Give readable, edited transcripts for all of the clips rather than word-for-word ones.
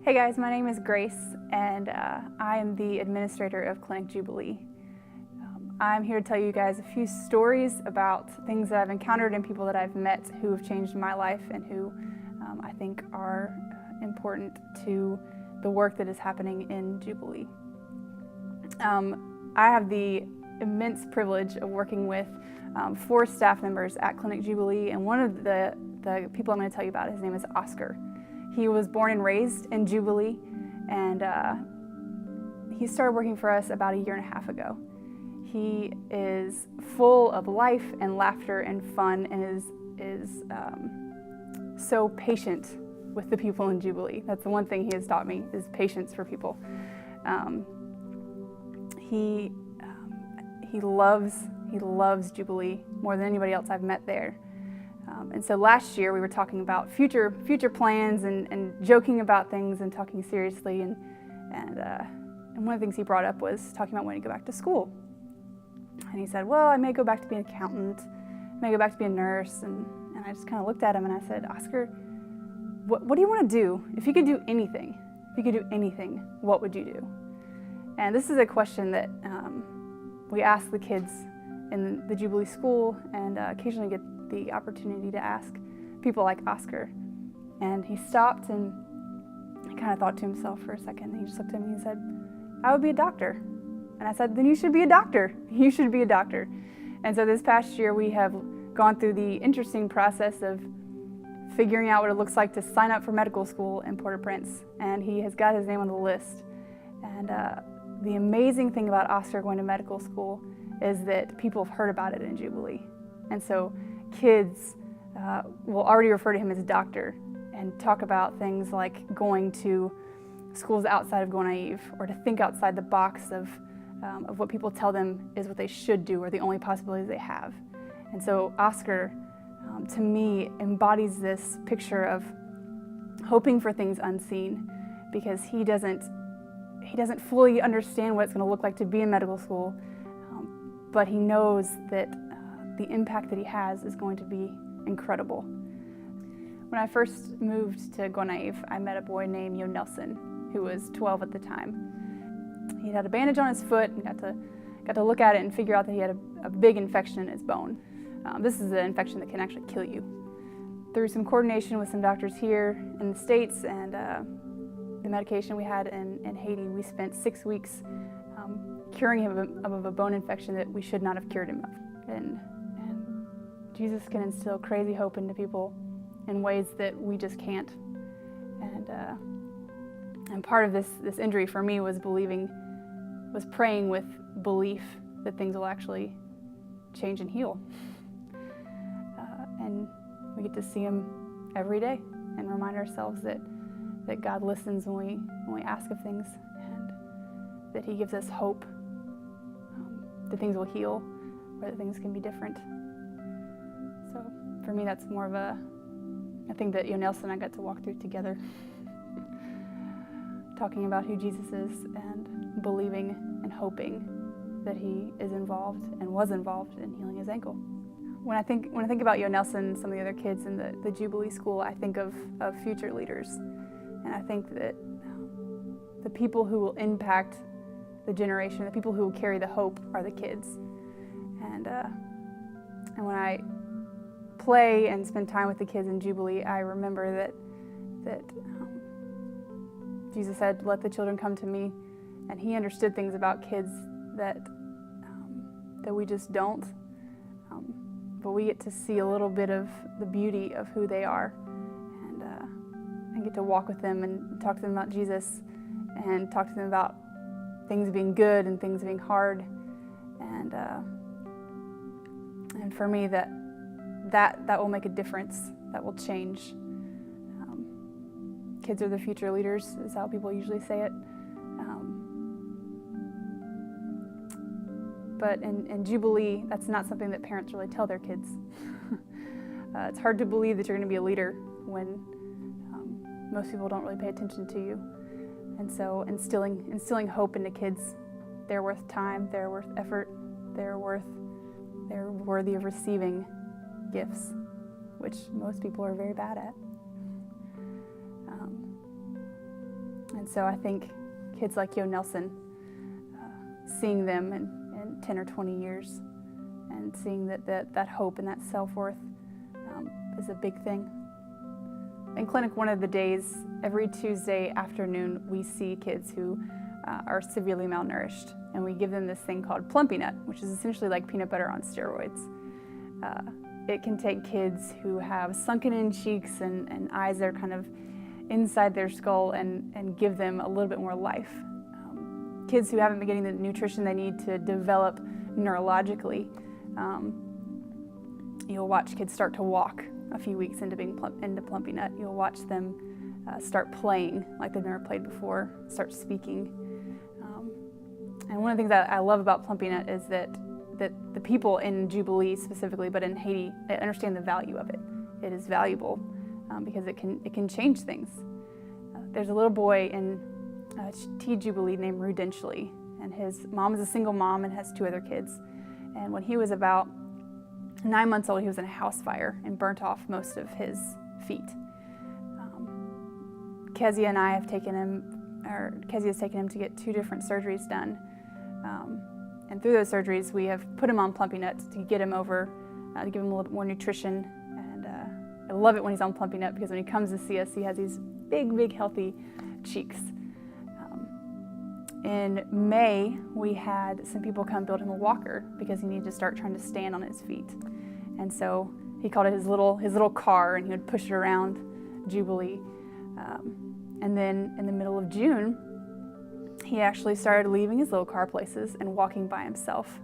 Hey guys, my name is Grace, and I am the administrator of Clinic Jubilee. I'm here to tell you guys a few stories about things that I've encountered and people that I've met who have changed my life and who I think are important to the work that is happening in Jubilee. I have the immense privilege of working with 4 staff members at Clinic Jubilee, and one of the people I'm going to tell you about, his name is Oscar. He was born and raised in Jubilee, and he started working for us about 1.5 years ago. He is full of life and laughter and fun, and is so patient with the people in Jubilee. That's the one thing he has taught me, is patience for people. He loves Jubilee more than anybody else I've met there. And so last year we were talking about future plans and joking about things and talking seriously, and one of the things he brought up was talking about when he go back to school. And he said, well, I may go back to be an accountant, I may go back to be a nurse, and I just kind of looked at him and I said, Oscar, what do you want to do? If you could do anything, what would you do? And this is a question that we ask the kids in the Jubilee school, and occasionally get the opportunity to ask people like Oscar. And he stopped and he kind of thought to himself for a second, and he just looked at me and said, I would be a doctor. And I said, then you should be a doctor. You should be a doctor. And so this past year we have gone through the interesting process of figuring out what it looks like to sign up for medical school in Port-au-Prince, and he has got his name on the list. And the amazing thing about Oscar going to medical school is that people have heard about it in Jubilee. And so kids will already refer to him as doctor and talk about things like going to schools outside of Go Naive, or to think outside the box of what people tell them is what they should do or the only possibilities they have. And so Oscar, to me, embodies this picture of hoping for things unseen, because he doesn't fully understand what it's going to look like to be in medical school, but he knows that the impact that he has is going to be incredible. When I first moved to Go Naive, I met a boy named Yo Nelson, who was 12 at the time. He had a bandage on his foot and got to look at it and figure out that he had a big infection in his bone. This is an infection that can actually kill you. Through some coordination with some doctors here in the States and the medication we had in Haiti, we spent 6 weeks curing him of a bone infection that we should not have cured him of. And Jesus can instill crazy hope into people in ways that we just can't. And part of this injury for me was praying with belief that things will actually change and heal. And we get to see him every day and remind ourselves that God listens when we ask of things, and that he gives us hope that things will heal, or that things can be different. So for me, that's more of a thing that Yo Nelson and I got to walk through together, talking about who Jesus is and believing and hoping that he is involved and was involved in healing his ankle. When I think about Yo Nelson and some of the other kids in the Jubilee School, I think of future leaders. And I think that the people who will impact the generation, the people who will carry the hope, are the kids. And when I play and spend time with the kids in Jubilee, I remember that Jesus said, let the children come to me, and he understood things about kids that we just don't. But we get to see a little bit of the beauty of who they are, and get to walk with them and talk to them about Jesus, and talk to them about things being good and things being hard. And for me, that will make a difference. That will change. Kids are the future leaders, is how people usually say it. But in Jubilee, that's not something that parents really tell their kids. It's hard to believe that you're going to be a leader when most people don't really pay attention to you. And so instilling hope into kids, they're worth time, they're worth effort, they're worthy of receiving gifts, which most people are very bad at. And so I think kids like Yo Nelson, seeing them in 10 or 20 years and seeing that hope and that self-worth is a big thing. In clinic, one of the days, every Tuesday afternoon, we see kids who are severely malnourished, and we give them this thing called Plumpy Nut, which is essentially like peanut butter on steroids. It can take kids who have sunken in cheeks and eyes that are kind of inside their skull and give them a little bit more life. Kids who haven't been getting the nutrition they need to develop neurologically. You'll watch kids start to walk a few weeks into being into Plumpy Nut. You'll watch them start playing like they've never played before, start speaking. And one of the things that I love about Plumpy Nut is that the people in Jubilee specifically, but in Haiti, they understand the value of it. It is valuable because it can change things. There's a little boy in Jubilee named Rudenchely, and his mom is a single mom and has 2 other kids. And when he was about 9 months old, he was in a house fire and burnt off most of his feet. Kezia and I have taken him, or Kezia has taken him to get 2 different surgeries done. And through those surgeries, we have put him on Plumpy Nut to get him over, to give him a little bit more nutrition. And I love it when he's on Plumpy Nut because when he comes to see us, he has these big, big, healthy cheeks. In May, we had some people come build him a walker because he needed to start trying to stand on his feet. And so he called it his little car, and he would push it around Jubilee. And then in the middle of June, he actually started leaving his little car places and walking by himself.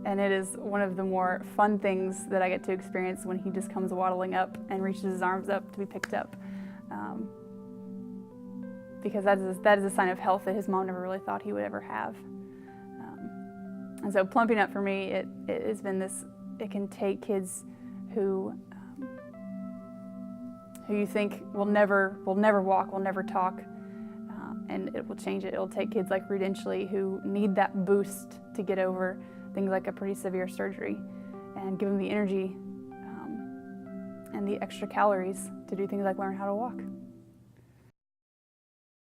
And it is one of the more fun things that I get to experience when he just comes waddling up and reaches his arms up to be picked up. Because that is a sign of health that his mom never really thought he would ever have. And so Plumpy Nut for me, it has been this, it can take kids who you think will never walk, will never talk, and it will change it. It'll take kids like Rudenchely who need that boost to get over things like a pretty severe surgery and give them the energy and the extra calories to do things like learn how to walk.